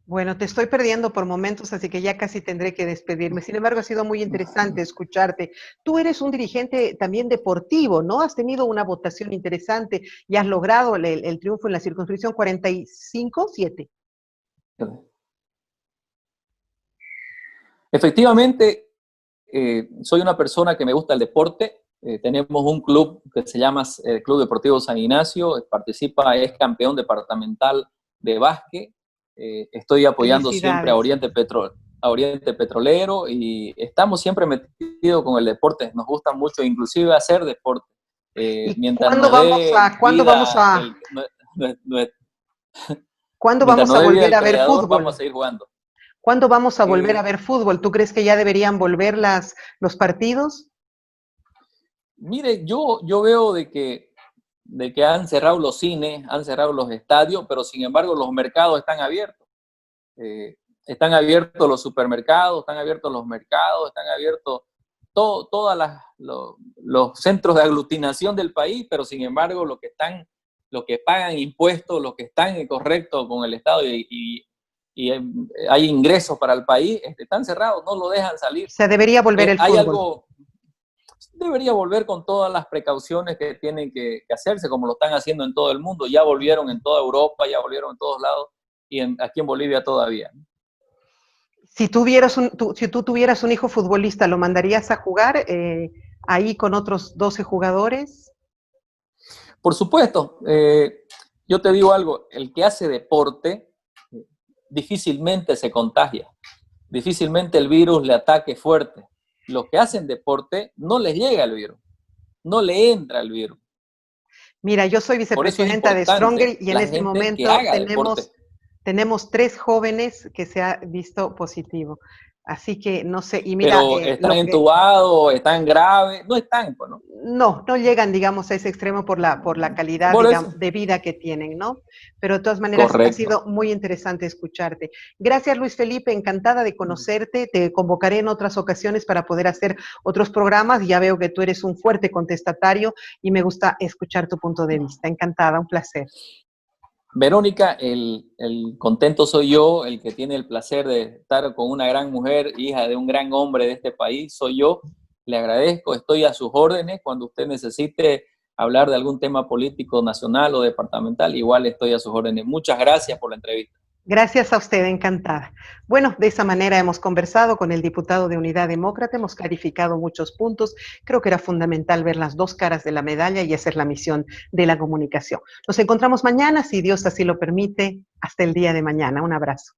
Bueno, te estoy perdiendo por momentos, así que ya casi tendré que despedirme. Sin embargo, ha sido muy interesante escucharte. Tú eres un dirigente también deportivo, ¿no? Has tenido una votación interesante y has logrado el triunfo en la circunscripción 45-7. Efectivamente, soy una persona que me gusta el deporte. Tenemos un club que se llama Club Deportivo San Ignacio. Participa, es campeón departamental de básquet. Estoy apoyando siempre a Oriente Petrolero y estamos siempre metidos con el deporte. Nos gusta mucho, inclusive hacer deporte. ¿Cuándo vamos a volver a ver fútbol? Vamos a seguir jugando. ¿Cuándo vamos a volver a ver fútbol? ¿Tú crees que ya deberían volver los partidos? Mire, yo veo de que han cerrado los cines, han cerrado los estadios, pero sin embargo los mercados están abiertos. Están abiertos los supermercados, están abiertos los mercados, están abiertos todos los centros de aglutinación del país, pero sin embargo los que pagan impuestos, los que están correctos con el Estado y hay ingresos para el país, están cerrados, no lo dejan salir. Se debería volver el fútbol. Debería volver con todas las precauciones que tienen que hacerse, como lo están haciendo en todo el mundo. Ya volvieron en toda Europa, ya volvieron en todos lados, y aquí en Bolivia todavía. Si tú tuvieras un hijo futbolista, ¿lo mandarías a jugar ahí con otros 12 jugadores? Por supuesto. Yo te digo algo, el que hace deporte difícilmente se contagia. Difícilmente el virus le ataque fuerte. Los que hacen deporte no les llega el virus, no le entra el virus. Mira, yo soy vicepresidenta de Stronger y en este momento tenemos 3 jóvenes que se ha visto positivo. Así que no sé, y mira... Pero están entubados, están graves, no están, pues, ¿no? No llegan, digamos, a ese extremo por la calidad, digamos, de vida que tienen, ¿no? Pero de todas maneras ha sido muy interesante escucharte. Gracias, Luis Felipe, encantada de conocerte. Te convocaré en otras ocasiones para poder hacer otros programas. Ya veo que tú eres un fuerte contestatario y me gusta escuchar tu punto de vista. Encantada, un placer. Verónica, el contento soy yo, el que tiene el placer de estar con una gran mujer, hija de un gran hombre de este país, soy yo. Le agradezco, estoy a sus órdenes. Cuando usted necesite hablar de algún tema político nacional o departamental, igual estoy a sus órdenes. Muchas gracias por la entrevista. Gracias a usted, encantada. Bueno, de esa manera hemos conversado con el diputado de Unidad Demócrata, hemos clarificado muchos puntos. Creo que era fundamental ver las dos caras de la medalla y esa es la misión de la comunicación. Nos encontramos mañana, si Dios así lo permite. Hasta el día de mañana. Un abrazo.